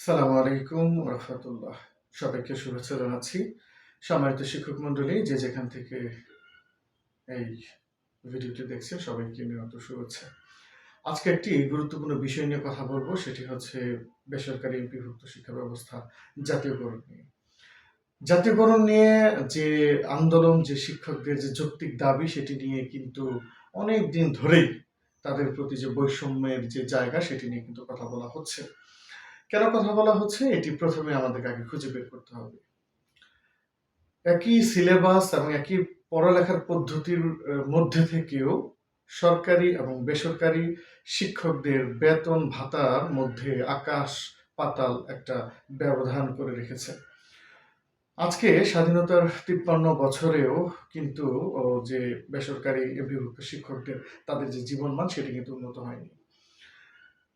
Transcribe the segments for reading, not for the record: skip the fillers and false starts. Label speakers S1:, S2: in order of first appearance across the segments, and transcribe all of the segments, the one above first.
S1: সালামু আলাইকুম রহমতুল্লাহ। সবাইকে শুভেচ্ছা জানাচ্ছি। সম্মানিত শিক্ষক মন্ডলী, যে যেখান থেকে এই ভিডিওটি দেখছেন, সবাইকে নিয়মিত শুভেচ্ছা। আজকে একটি গুরুত্বপূর্ণ বিষয় নিয়ে কথা বলবো, সেটি হচ্ছে বেসরকারি এমপিভুক্ত শিক্ষা ব্যবস্থা জাতীয়করণ নিয়ে। জাতীয়করণ নিয়ে যে আন্দোলন, যে শিক্ষকদের যে যৌক্তিক দাবি, সেটি নিয়ে কিন্তু অনেক দিন ধরেই তাদের প্রতি যে বৈষম্যের যে জায়গা, সেটি নিয়ে কিন্তু কথা বলা হচ্ছে। কেন কথা বলা হচ্ছে, এটি প্রথমে আমাদেরকে আগে খুঁজে বের করতে হবে। একই সিলেবাস এবং একই পড়ালেখার পদ্ধতির মধ্যে থেকেও সরকারি এবং বেসরকারি শিক্ষকদের বেতন ভাতার মধ্যে আকাশ পাতাল একটা ব্যবধান করে রেখেছে। আজকে স্বাধীনতার 53 বছরেও কিন্তু যে বেসরকারি এমপিভুক্ত শিক্ষকদের তাদের যে জীবনমান, সেটি কিন্তু উন্নত হয়নি।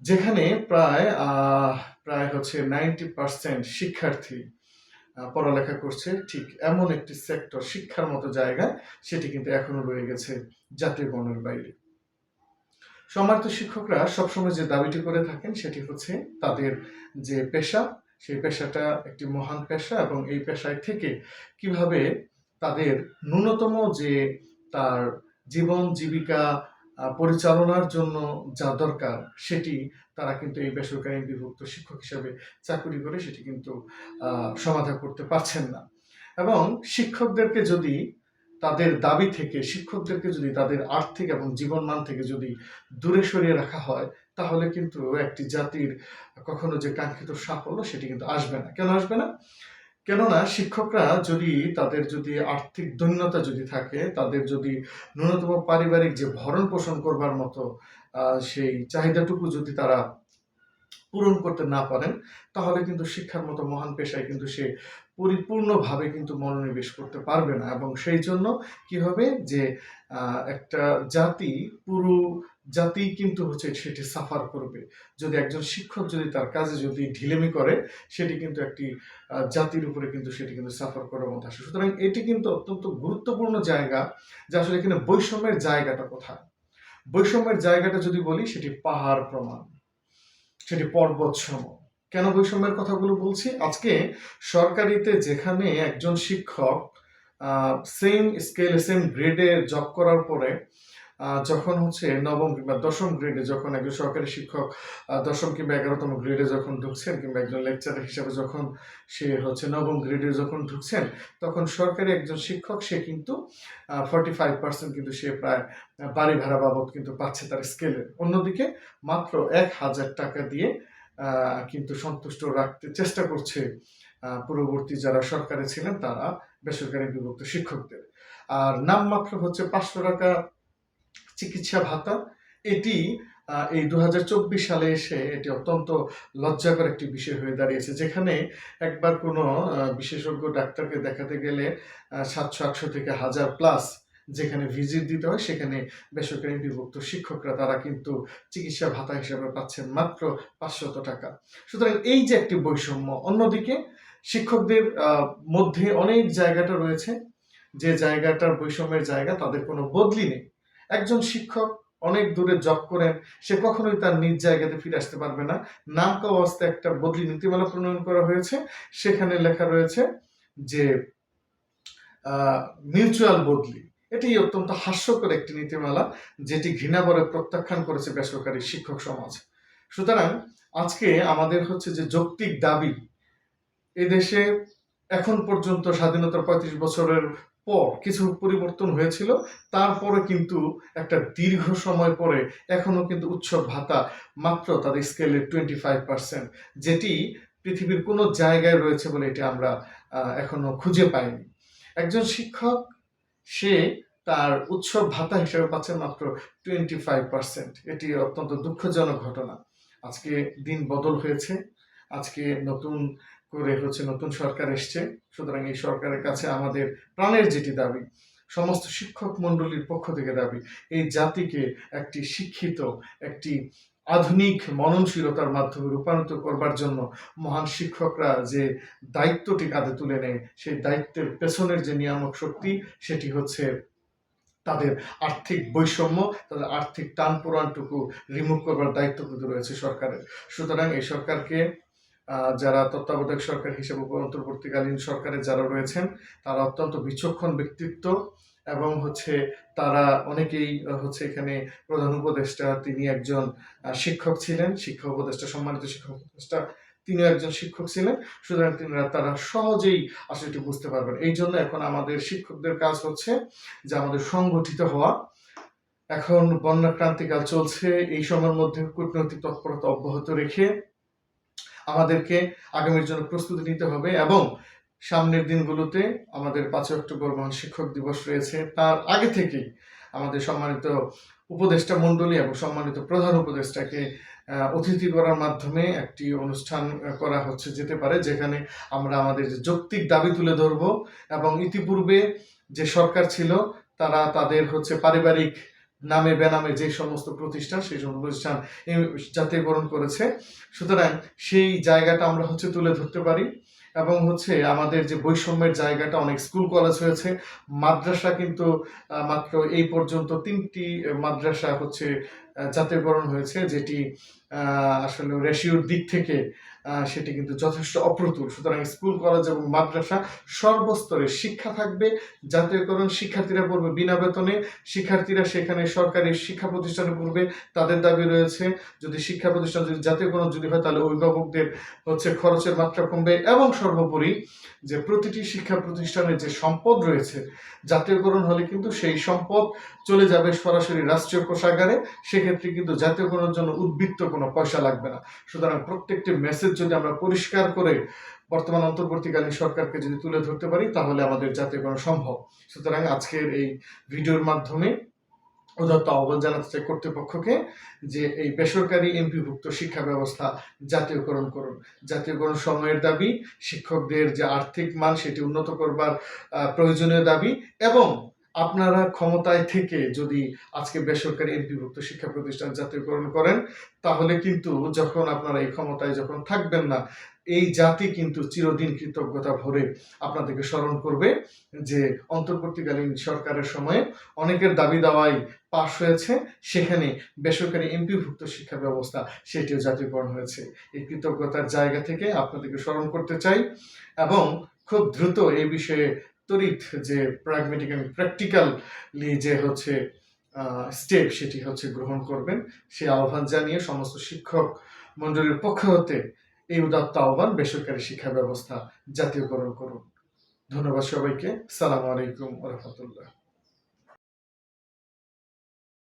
S1: যেখানে প্রায় হচ্ছে 90% শিক্ষার্থী পড়ালেখা করছে, ঠিক এমন একটি সেক্টর, শিক্ষার মতো জায়গা, সেটি কিন্তু এখনো রয়ে গেছে জাতীয়করণের বাইরে। সম্মানিত শিক্ষকরা সবসময় যে দাবিটি করে থাকেন, সেটি হচ্ছে তাদের যে পেশা, সেই পেশাটা একটি মহান পেশা, এবং এই পেশায় থেকে কিভাবে তাদের ন্যূনতম যে তার জীবন জীবিকা পরিচালনার জন্য যা দরকার, সেটি তারা কিন্তু এই বেসরকারি বিভক্ত শিক্ষক হিসাবে চাকুরি করে সেটি কিন্তু সমাধা করতে পারছেন না। এবং শিক্ষকদেরকে যদি তাদের দাবি থেকে, শিক্ষকদেরকে যদি তাদের আর্থিক এবং জীবনমান থেকে যদি দূরে সরিয়ে রাখা হয়, তাহলে কিন্তু একটি জাতির কখনো যে কাঙ্ক্ষিত সাফল্য, সেটি কিন্তু আসবে না। কেন আসবে না? কেননা শিক্ষকরা যদি তাদের যদি আর্থিক দৈন্যতা যদি থাকে, তাদের যদি ন্যূনতম পারিবারিক যে ভরণ পোষণ করবার মতো সেই চাহিদাটুকু যদি তারা পূরণ করতে না পারেন, তাহলে কিন্তু শিক্ষার মতো মহান পেশায় কিন্তু সে পরিপূর্ণভাবে কিন্তু মনোনিবেশ করতে পারবে না। এবং সেই জন্য কি হবে যে একটা জাতি, পুরো জাতি কিন্তু হচ্ছে সেটি সাফার করবে। যদি একজন শিক্ষক যদি তার কাজে যদি ঢিলেমি করে, সেটি কিন্তু একটি জাতির উপরে কিন্তু সেটি কিন্তু সাফার করার মতো আসে। সুতরাং এটি কিন্তু অত্যন্ত গুরুত্বপূর্ণ জায়গা, যে আসলে এখানে বৈষম্যের জায়গাটা কোথায়। বৈষম্যের জায়গাটা যদি বলি, সেটি পাহাড় প্রমাণ, সেটি পর্বত সম। কেন বৈষম্যের কথাগুলো বলছি? আজকে সরকারিতে যেখানে একজন শিক্ষক সেম স্কেলে, সেম গ্রেডে জব করার পরে যখন হচ্ছে নবম কিংবা দশম গ্রেডে, যখন একজন সরকারি শিক্ষক 10ম কিংবা 11তম গ্রেডে যখন ঢুকছেন, কিংবা একজন লেকচারার হিসেবে যখন সে হচ্ছে নবম গ্রেডে যখন ঢুকছেন, তখন সরকারি একজন শিক্ষক সে কিন্তু 45% কিন্তু সে প্রায় বাড়ি ভাড়া বাবদ কিন্তু পাচ্ছে তার স্কেলে। অন্যদিকে মাত্র 1000 টাকা দিয়ে কিন্তু সন্তুষ্ট রাখতে চেষ্টা করছে পূর্ববর্তী যারা সরকারে ছিলেন, তারা বেসরকারি বিভক্ত শিক্ষকদের। আর নামমাত্র হচ্ছে 500 টাকা চিকিৎসা ভাতা। এটি এই 2024 সালে এসে এটি অত্যন্ত লজ্জাকর একটি বিষয় হয়ে দাঁড়িয়েছে, যেখানে একবার কোনো বিশেষজ্ঞ ডাক্তারকে দেখাতে গেলে 700-800 থেকে 1000 প্লাস যেখানে ভিজিট দিতে হয়, সেখানে বেসরকারি বিভক্ত শিক্ষকরা তারা কিন্তু চিকিৎসা ভাতা হিসেবে পাচ্ছেন মাত্র 500 টাকা। সুতরাং এই যে একটি বৈষম্য, অন্যদিকে শিক্ষকদের মধ্যে অনেক জায়গাটা রয়েছে, যে জায়গাটার বৈষম্যের জায়গা, তাদের কোনো বদলি নেই। একজন শিক্ষক অনেক দূরে জব করেন, সে কখনোই তার নিজ জায়গাতে ফিরে আসতে পারবে না। নামকা অবস্থায় একটা বদলি নীতিমালা প্রণয়ন করা হয়েছে, সেখানে লেখা রয়েছে যে মিউচুয়াল বদলি। এটি অত্যন্ত হাস্যকর একটি নীতিমালা, যেটি ঘৃণাভরে প্রত্যাখ্যান করেছে বেসরকারি শিক্ষক সমাজ। সুতরাং আজকে আমাদের হচ্ছে যে যৌক্তিক দাবি, এদেশে এখন পর্যন্ত স্বাধীনতার 35 বছরের পর কিছু পরিবর্তন হয়েছিল, তারপরে কিন্তু একটা দীর্ঘ সময় পরে এখনো কিন্তু উৎসব ভাতা মাত্র তাদের স্কেলের 25%, যেটি পৃথিবীর কোনো জায়গায় রয়েছে বলে এটি আমরা এখনো খুঁজে পাইনি। একজন শিক্ষক সে তার উৎসব ভাতা হিসেবে পাচ্ছে মাত্র 25%। এটি অত্যন্ত দুঃখজনক ঘটনা। আজকে দিন বদল হয়েছে, আজকে নতুন করে হচ্ছে নতুন সরকার এসছে। সুতরাং এই সরকারের কাছে আমাদের প্রাণের যেটি দাবি, সমস্ত শিক্ষক মন্ডলীর পক্ষ থেকে দাবি, এই জাতিকে একটি শিক্ষিত, একটি আধুনিক মননশীলতার মাধ্যমে রূপান্তরিত করবার জন্য মহান শিক্ষকরা যে দায়িত্বটি কাঁধে তুলে নেয়, সেই দায়িত্বের পেছনের যে নিয়ামক শক্তি, সেটি হচ্ছে তাদের আর্থিক বৈষম্য, তাদের আর্থিক টান পোড়ানটুকু রিমুভ করবার দায়িত্ব কিন্তু রয়েছে সরকারের। সুতরাং এই সরকারকে যারা তত্ত্বাবধায়ক সরকার হিসেবে অন্তর্বর্তীকালীন সরকারে যারা রয়েছেন তারা অত্যন্ত বিচক্ষণ ব্যক্তিত্ব এবং তারা অনেকেই এখানে প্রধান উপদেষ্টা তিনি একজন শিক্ষক ছিলেন, শিক্ষা উপদেষ্টা, সম্মানিত শিক্ষক উপদেষ্টা তিনিও একজন শিক্ষক ছিলেন। সুতরাং তারা সহজেই আসলে এটি বুঝতে পারবেন। এই জন্য এখন আমাদের শিক্ষকদের কাজ হচ্ছে যে আমাদের সংগঠিত হওয়া। এখন বন্যা ক্রান্তিকাল চলছে, এই সময়ের মধ্যে কূটনৈতিক তৎপরতা অব্যাহত রেখে আমাদেরকে আগামীর জন্য প্রস্তুতি নিতে হবে এবং সামনের দিনগুলোতে আমাদের 5 অক্টোবর মহান শিক্ষক দিবস রয়েছে, তার আগে থেকেই আমাদের সম্মানিত উপদেষ্টা মণ্ডলী এবং সম্মানিত প্রধান উপদেষ্টাকে অতিথি করার মাধ্যমে একটি অনুষ্ঠান করা যেতে পারে, যেখানে আমরা আমাদের যে যৌক্তিক দাবি তুলে ধরব এবং ইতিপূর্বে যে সরকার ছিল তারা তাদের পারিবারিক নামে বেনামে যে সমস্ত প্রতিষ্ঠান সেই সমস্ত প্রতিষ্ঠান জাতীয়করণ করেছে। সুতরাং সেই জায়গাটা আমরা তুলে ধরতে পারি এবং আমাদের যে বৈষম্যের জায়গাটা, অনেক স্কুল কলেজ হয়েছে, মাদ্রাসা কিন্তু মাত্র এই পর্যন্ত 3টি মাদ্রাসা জাতীয়করণ হয়েছে, যেটি আসলে রেশিওর দিক থেকে সেটি কিন্তু যথেষ্ট অপ্রতুল। সুতরাং স্কুল কলেজ এবং মাদ্রাসা সর্বস্তরে শিক্ষা থাকবে, জাতীয়করণ, শিক্ষার্থীরা পড়বে বিনা বেতনে, শিক্ষার্থীরা সেখানে সরকারি শিক্ষা প্রতিষ্ঠানে পড়বে, তাদের দাবি রয়েছে যদি শিক্ষা প্রতিষ্ঠান যদি জাতীয়করণ যদি হয় তাহলে অভিভাবকদের খরচের মাত্রা কমবে এবং সর্বোপরি যে প্রতিটি শিক্ষা প্রতিষ্ঠানের যে সম্পদ রয়েছে জাতীয়করণ হলে কিন্তু সেই সম্পদ চলে যাবে সরাসরি রাষ্ট্রীয় কোষাগারে, সেক্ষেত্রে কিন্তু জাতীয়করণের জন্য উদ্বৃত্ত কোনো পয়সা লাগবে না। সুতরাং প্রত্যেকটি মেসেজ যদি আমরা পরিষ্কার করে বর্তমান অন্তর্বর্তীকালীন সরকারকে যদি তুলে ধরতে পারি তাহলে আমাদের জাতীয়করণ সম্ভব। সুতরাং আজকের এই ভিডিওর মাধ্যমে উদাত্ত আহ্বান জানাতে চাই কর্তৃপক্ষকে যে এই বেসরকারি এমপিভুক্ত শিক্ষা ব্যবস্থা জাতীয়করণ করুন। জাতীয়করণ সময়ের দাবি, শিক্ষকদের যে আর্থিক মান সেটি উন্নত করবার প্রয়োজনীয় দাবি এবং আপনারা ক্ষমতায় থেকে যদি আজকে বেসরকারি এমপিভুক্ত শিক্ষা প্রতিষ্ঠান জাতীয়করণ করেন তাহলে কিন্তু যখন আপনারা এই ক্ষমতায় যখন থাকবেন না, এই জাতি কিন্তু চিরদিন কৃতজ্ঞতা ভরে আপনাদেরকে স্মরণ করবে যে অন্তর্বর্তীকালীন সরকারের সময়ে অনেকের দাবি দাওয়াই পাশ হয়েছে, সেখানে বেসরকারি এমপিভুক্ত শিক্ষা ব্যবস্থা সেটিও জাতীয়করণ হয়েছে। এই কৃতজ্ঞতার জায়গা থেকে আপনাদেরকে স্মরণ করতে চাই এবং খুব দ্রুত এই বিষয়ে তড়িৎ যে প্র্যাগমেটিক এবং প্র্যাকটিক্যালি যে স্টেপ সেটি গ্রহণ করবেন, সেই আহ্বান জানিয়ে সমস্ত শিক্ষক মণ্ডলীর পক্ষ হতে এই উদাত্ত আহ্বান, বেসরকারি শিক্ষা ব্যবস্থা জাতীয়করণ করুন। ধন্যবাদ সবাইকে। সালামু আলাইকুম ওয়া রাহমাতুল্লাহ।